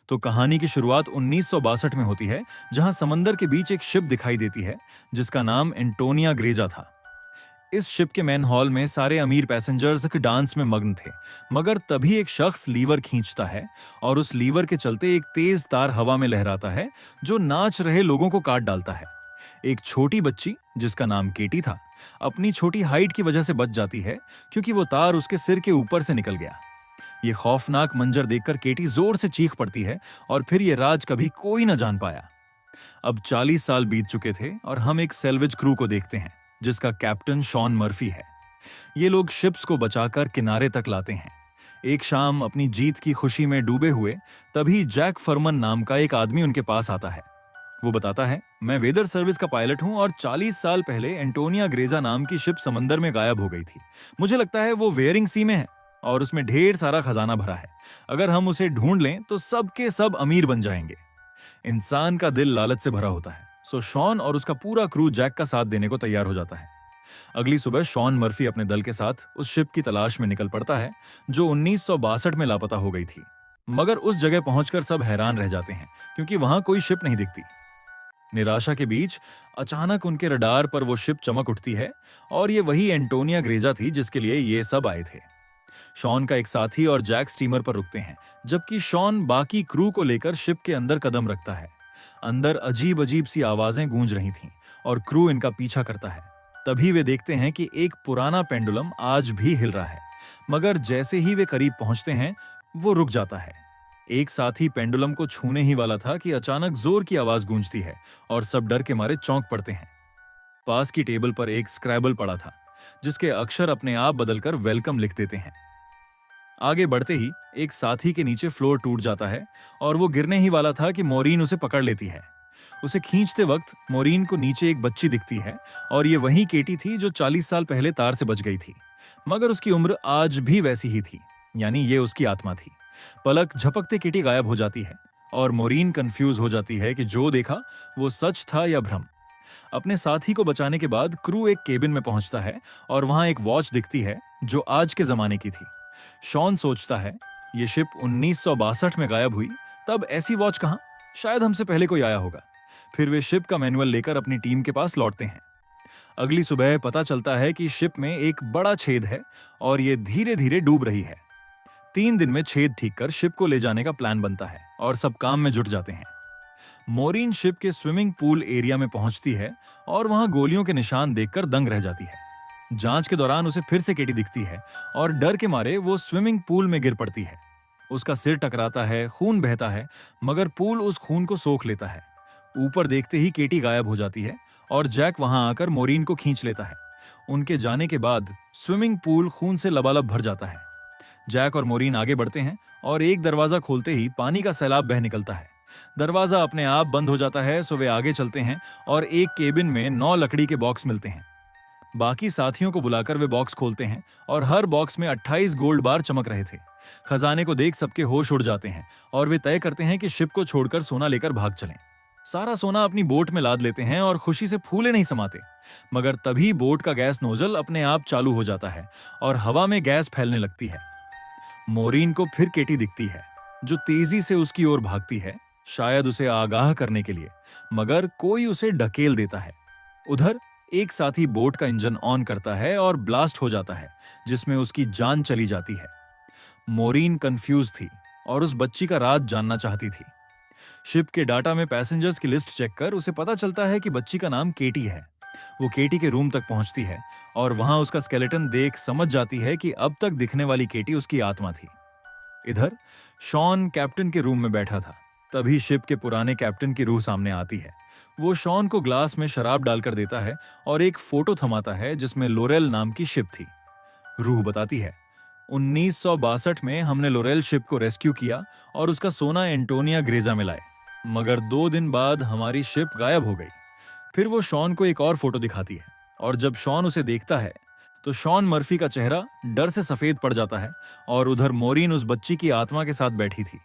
तो कहानी की शुरुआत 1962 में होती है, जहां समंदर के बीच एक शिप दिखाई देती है जिसका नाम एंटोनिया ग्रेजा था। इस शिप के मैन हॉल में सारे अमीर पैसेंजर्स एक डांस में मग्न थे, मगर तभी एक शख्स लीवर खींचता है और उस लीवर के चलते एक तेज तार हवा में लहराता है जो नाच रहे लोगों को काट डालता है। एक छोटी बच्ची जिसका नाम केटी था, अपनी छोटी हाइट की वजह से बच जाती है क्योंकि वो तार उसके सिर के ऊपर से निकल गया। ये खौफनाक मंजर देखकर केटी जोर से चीख पड़ती है और फिर ये राज कभी कोई न जान पाया। अब 40 साल बीत चुके थे और हम एक सैल्वेज क्रू को देखते हैं जिसका कैप्टन शॉन मर्फी है। ये लोग शिप्स को बचाकर किनारे तक लाते हैं। एक शाम अपनी जीत की खुशी में डूबे हुए तभी जैक फरमन नाम का एक आदमी उनके पास आता है। वो बताता है, मैं वेदर सर्विस का पायलट हूं और 40 साल पहले एंटोनिया ग्रेजा नाम की शिप समंदर में गायब हो गई थी। मुझे लगता है वो वेयरिंग सी में है और उसमें ढेर सारा खजाना भरा है। अगर हम उसे ढूंढ लें तो सब के सब अमीर बन जाएंगे। इंसान का दिल लालच से भरा होता है, सो शॉन और उसका पूरा क्रू जैक का साथ देने को तैयार हो जाता है। अगली सुबह शॉन मर्फी अपने दल के साथ उस शिप की तलाश में निकल पड़ता है जो 1962 में लापता हो गई थी। मगर उस जगह पहुंचकर सब हैरान रह जाते हैं क्योंकि वहां कोई शिप नहीं दिखती। निराशा के बीच अचानक उनके रडार पर वो शिप चमक उठती है और ये वही एंटोनिया ग्रेजा थी जिसके लिए ये सब आए थे। शॉन का एक साथी और जैक स्टीमर पर रुकते हैं, जबकि शॉन बाकी क्रू को लेकर शिप के अंदर कदम रखता है। अंदर अजीब अजीब सी आवाजें गूंज रही थीं और क्रू इनका पीछा करता है। तभी वे देखते हैं कि एक पुराना पेंडुलम आज भी हिल रहा है, मगर जैसे ही वे करीब पहुंचते हैं वो रुक जाता है। एक साथी पेंडुलम को छूने ही वाला था कि अचानक जोर की आवाज गूंजती है और सब डर के मारे चौंक पड़ते हैं। पास की टेबल पर एक स्क्रैबल पड़ा था जिसके अक्षर अपने आप बदलकर वेलकम लिख देते हैं। आगे बढ़ते ही एक साथी के नीचे फ्लोर टूट जाता है और वो गिरने ही वाला था कि मोरीन उसे पकड़ लेती है। उसे खींचते वक्त मोरीन को नीचे एक बच्ची दिखती है और ये वही केटी थी जो 40 साल पहले तार से बच गई थी, मगर उसकी उम्र आज भी वैसी ही थी, यानी ये उसकी आत्मा थी। पलक झपकते केटी गायब हो जाती है और मोरीन कंफ्यूज हो जाती है कि जो देखा वो सच था या भ्रम। अपने साथी को बचाने के बाद क्रू एक केबिन में पहुंचता है और वहां एक वॉच दिखती है जो आज के जमाने की थी। शॉन सोचता है, ये शिप 1962 में गायब हुई, तब ऐसी वॉच कहां? शायद हमसे पहले कोई आया होगा। फिर वे शिप का मैनुअल लेकर अपनी टीम के पास लौटते हैं। अगली सुबह पता चलता है कि शिप में एक बड़ा छेद है और ये धीरे धीरे डूब रही है। 3 दिन में छेद ठीक कर शिप को ले जाने का प्लान बनता है और सब काम में जुट जाते हैं। मोरीन शिप के स्विमिंग पूल एरिया में पहुंचती है और वहां गोलियों के निशान देखकर दंग रह जाती है। जांच के दौरान उसे फिर से केटी दिखती है और डर के मारे वो स्विमिंग पूल में गिर पड़ती है। उसका सिर टकराता है, खून बहता है, मगर पूल उस खून को सोख लेता है। ऊपर देखते ही केटी गायब हो जाती है और जैक वहां आकर मोरीन को खींच लेता है। उनके जाने के बाद स्विमिंग पूल खून से लबालब भर जाता है। जैक और मोरीन आगे बढ़ते हैं और एक दरवाजा खोलते ही पानी का सैलाब बह निकलता है। दरवाजा अपने आप बंद हो जाता है, सो वे आगे चलते हैं और एक केबिन में 9 लकड़ी के बॉक्स मिलते हैं। बाकी साथियों को बुलाकर वे बॉक्स खोलते हैं और हर बॉक्स में 28 गोल्ड बार चमक रहे थे। खजाने को देख सबके होश उड़ जाते हैं और वे तय करते हैं कि शिप को छोड़कर सोना लेकर भाग चलें। सारा सोना अपनी बोट में लाद लेते हैं और खुशी से फूले नहीं समाते, मगर तभी बोट का गैस नोजल अपने आप चालू हो जाता है और हवा में गैस फैलने लगती है। मोरीन को फिर केटी दिखती है जो तेजी से उसकी ओर भागती है, शायद उसे आगाह करने के लिए, मगर कोई उसे ढकेल देता है। उधर एक साथी बोट का इंजन ऑन करता है और ब्लास्ट हो जाता है, जिसमें उसकी जान चली जाती है। मोरीन कंफ्यूज थी और उस बच्ची का राज जानना चाहती थी। शिप के डाटा में पैसेंजर्स की लिस्ट चेक कर उसे पता चलता है कि बच्ची का नाम केटी है। वो केटी के रूम तक पहुंचती है और वहां उसका स्केलेटन देख समझ जाती है कि अब तक दिखने वाली केटी उसकी आत्मा थी। इधर शॉन कैप्टन के रूम में बैठा था। तभी शिप के पुराने कैप्टन की रूह सामने आती है। वो शॉन को ग्लास में शराब डालकर देता है और एक फोटो थमाता है जिसमें लोरेल नाम की शिप थी। रूह बताती है, 1962 में हमने लोरेल शिप को रेस्क्यू किया और उसका सोना एंटोनिया ग्रेजा में लाए, मगर 2 दिन बाद हमारी शिप गायब हो गई। फिर वो शॉन को एक और फोटो दिखाती है और जब शॉन उसे देखता है तो शॉन मर्फी का चेहरा डर से सफेद पड़ जाता है और उधर मोरीन उस बच्ची की आत्मा के साथ बैठी थी।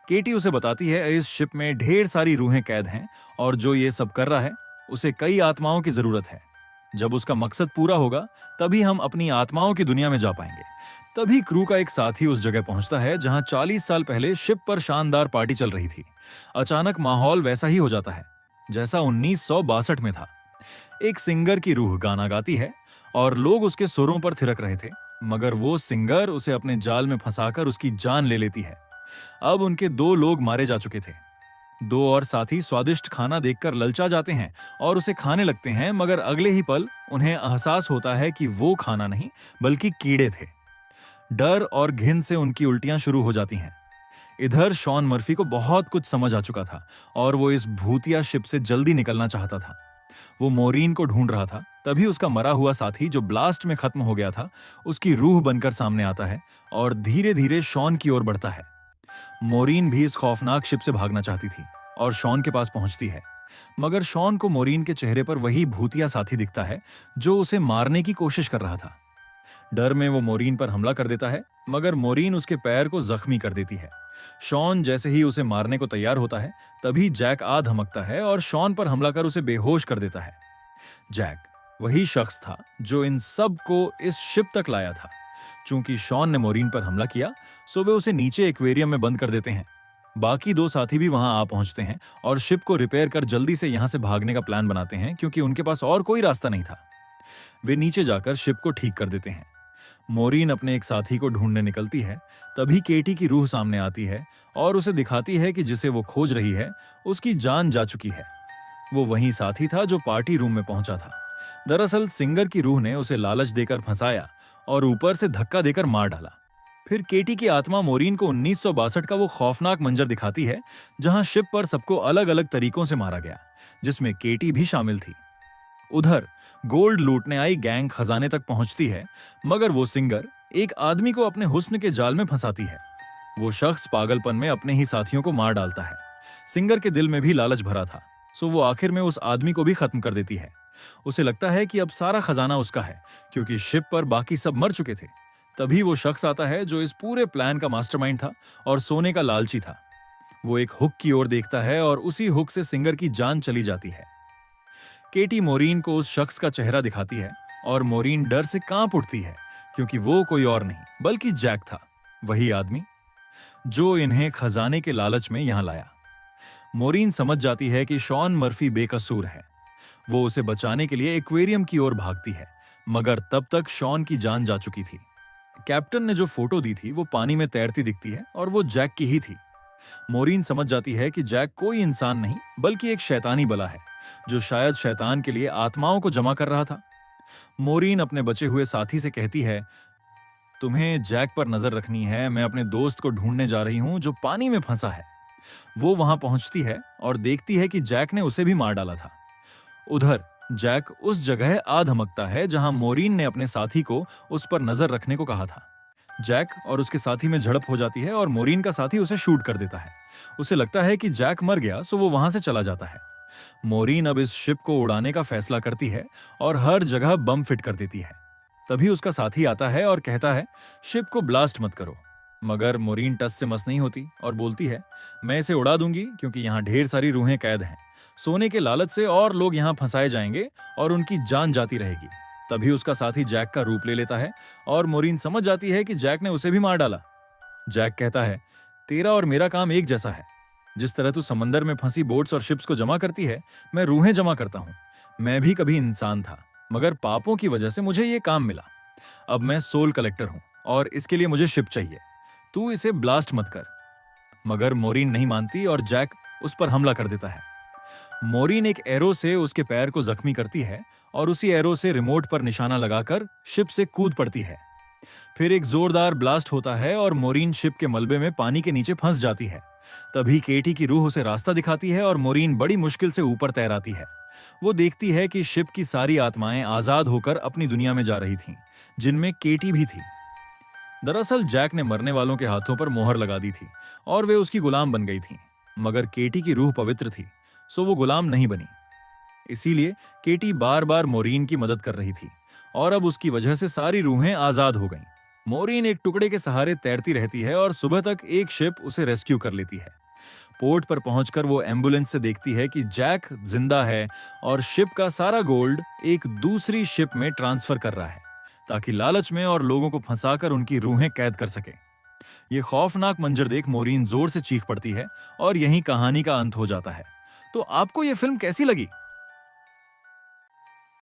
केटी उसे बताती है इस शिप में ढेर सारी रूहें कैद हैं और जो ये सब कर रहा है उसे कई आत्माओं की जरूरत है। जब उसका मकसद पूरा होगा तभी हम अपनी आत्माओं की दुनिया में जा पाएंगे। तभी क्रू का एक साथी उस जगह पहुंचता है जहां 40 साल पहले शिप पर शानदार पार्टी चल रही थी। अचानक माहौल वैसा ही हो जाता है जैसा 1962 में था। एक सिंगर की रूह गाना गाती है और लोग उसके सुरों पर थिरक रहे थे, मगर वो सिंगर उसे अपने जाल में फंसाकर उसकी जान ले लेती है। अब उनके 2 लोग मारे जा चुके थे। 2 और साथी स्वादिष्ट खाना देखकर ललचा जाते हैं और उसे खाने लगते हैं, मगर अगले ही पल उन्हें एहसास होता है कि वो खाना नहीं बल्कि कीड़े थे। डर और घिन से उनकी उल्टियां शुरू हो जाती हैं। इधर शॉन मर्फी को बहुत कुछ समझ आ चुका था और वो इस भूतिया शिप से जल्दी निकलना चाहता था। वो मोरीन को ढूंढ रहा था। तभी उसका मरा हुआ साथी जो ब्लास्ट में खत्म हो गया था, उसकी रूह बनकर सामने आता है और धीरे धीरे शॉन की ओर बढ़ता है। मोरीन भी इस खौफनाक शिप से भागना चाहती थी और शॉन के पास पहुंचती है, मगर शॉन को मोरीन के चेहरे पर वही भूतिया साथी दिखता है जो उसे मारने की कोशिश कर रहा था। डर में वो मोरीन पर हमला कर देता है, मगर मोरीन उसके पैर को जख्मी कर देती है। शॉन जैसे ही उसे मारने को तैयार होता है, तभी जैक आ धमकता है और शॉन पर हमला कर उसे बेहोश कर देता है। जैक वही शख्स था जो इन सब को इस शिप तक लाया था। चूंकि शॉन ने मोरीन पर हमला किया, सो वे उसे नीचे एक्वेरियम में बंद कर देते हैं। बाकी 2 साथी भी वहां आ पहुंचते हैं और शिप को रिपेयर कर जल्दी से यहां से भागने का प्लान बनाते हैं, क्योंकि उनके पास और कोई रास्ता नहीं था। वे नीचे जाकर शिप को ठीक कर देते हैं। मोरीन अपने एक साथी को ढूंढने निकलती है। तभी केटी की रूह सामने आती है और उसे दिखाती है कि जिसे वो खोज रही है उसकी जान जा चुकी है। वो वही साथी था जो पार्टी रूम में पहुंचा था। दरअसल सिंगर की रूह ने उसे लालच देकर फंसाया और ऊपर से धक्का देकर मार डाला। फिर केटी की आत्मा मोरीन को 1962 का वो खौफनाक मंजर दिखाती है जहां शिप पर सबको अलग अलग तरीकों से मारा गया, जिसमें केटी भी शामिल थी। उधर गोल्ड लूटने आई गैंग खजाने तक पहुंचती है, मगर वो सिंगर एक आदमी को अपने हुस्न के जाल में फंसाती है। वो शख्स पागलपन में अपने ही साथियों को मार डालता है। सिंगर के दिल में भी लालच भरा था, सो वो आखिर में उस आदमी को भी खत्म कर देती है। उसे लगता है कि अब सारा खजाना उसका है, क्योंकि शिप पर बाकी सब मर चुके थे। तभी वो शख्स आता है जो इस पूरे प्लान का मास्टरमाइंड था और सोने का लालची था। वो एक हुक की ओर देखता है और उसी हुक से सिंगर की जान चली जाती है। केटी मोरीन को उस शख्स का चेहरा दिखाती है और मोरीन डर से कांप उठती है, क्योंकि वो कोई और नहीं बल्कि जैक था, वही आदमी जो इन्हें खजाने के लालच में यहां लाया। मोरीन समझ जाती है कि शॉन मर्फी बेकसूर है। वो उसे बचाने के लिए एक्वेरियम की ओर भागती है, मगर तब तक शॉन की जान जा चुकी थी। कैप्टन ने जो फोटो दी थी वो पानी में तैरती दिखती है और वो जैक की ही थी। मोरीन समझ जाती है कि जैक कोई इंसान नहीं बल्कि एक शैतानी बला है जो शायद शैतान के लिए आत्माओं को जमा कर रहा था। मोरीन अपने बचे हुए साथी से कहती है, तुम्हें जैक पर नजर रखनी है, मैं अपने दोस्त को ढूंढने जा रही हूं जो पानी में फंसा है। वो वहां पहुंचती है और देखती है कि जैक ने उसे भी मार डाला था। उधर जैक उस जगह आ धमकता है जहां मोरीन ने अपने साथी को उस पर नजर रखने को कहा था। जैक और उसके साथी में झड़प हो जाती है और मोरीन का साथी उसे शूट कर देता है। उसे लगता है कि जैक मर गया, सो वो वहां से चला जाता है। मोरीन अब इस शिप को उड़ाने का फैसला करती है और हर जगह बम फिट कर देती है। तभी उसका साथी आता है और कहता है, शिप को ब्लास्ट मत करो। मगर मोरीन टस से मस नहीं होती और बोलती है, मैं इसे उड़ा दूंगी क्योंकि यहाँ ढेर सारी रूहें कैद हैं। सोने के लालच से और लोग यहाँ फंसाए जाएंगे और उनकी जान जाती रहेगी। तभी उसका साथी जैक का रूप ले लेता है और मोरीन समझ जाती है कि जैक ने उसे भी मार डाला। जैक कहता है, तेरा और मेरा काम एक जैसा है। जिस तरह तू समंदर में फंसी बोट्स और शिप्स को जमा करती है, मैं रूहें जमा करता हूं। मैं भी कभी इंसान था, मगर पापों की वजह से मुझे ये काम मिला। अब मैं सोल कलेक्टर हूं और इसके लिए मुझे शिप चाहिए। तू इसे ब्लास्ट मत कर। मगर मोरीन नहीं मानती और जैक उस पर हमला कर देता है। मोरीन एक एरो से उसके पैर को जख्मी करती है और उसी एरो से रिमोट पर निशाना लगाकर शिप से कूद पड़ती है। फिर एक जोरदार ब्लास्ट होता है और मोरीन शिप के मलबे में पानी के नीचे फंस जाती है। तभी केटी की रूह उसे रास्ता दिखाती है और मोरीन बड़ी मुश्किल से ऊपर तैराती है। वो देखती है कि शिप की सारी आत्माएं आजाद होकर अपनी दुनिया में जा रही थीं, जिनमें केटी भी थी। दरअसल जैक ने मरने वालों के हाथों पर मोहर लगा दी थी और वे उसकी गुलाम बन गई थीं। मगर केटी की रूह पवित्र थी, सो वो गुलाम नहीं बनी। इसीलिए केटी बार बार मोरीन की मदद कर रही थी और अब उसकी वजह से सारी रूहें आजाद हो गईं। मोरीन एक टुकड़े के सहारे तैरती रहती है और सुबह तक एक शिप उसे रेस्क्यू कर लेती है। पोर्ट पर पहुंचकर वो एम्बुलेंस से देखती है कि जैक जिंदा है और शिप का सारा गोल्ड एक दूसरी शिप में ट्रांसफर कर रहा है ताकि लालच में और लोगों को फंसाकर उनकी रूहें कैद कर सके। ये खौफनाक मंजर देख मोरीन जोर से चीख पड़ती है और यहीं कहानी का अंत हो जाता है। तो आपको ये फिल्म कैसी लगी?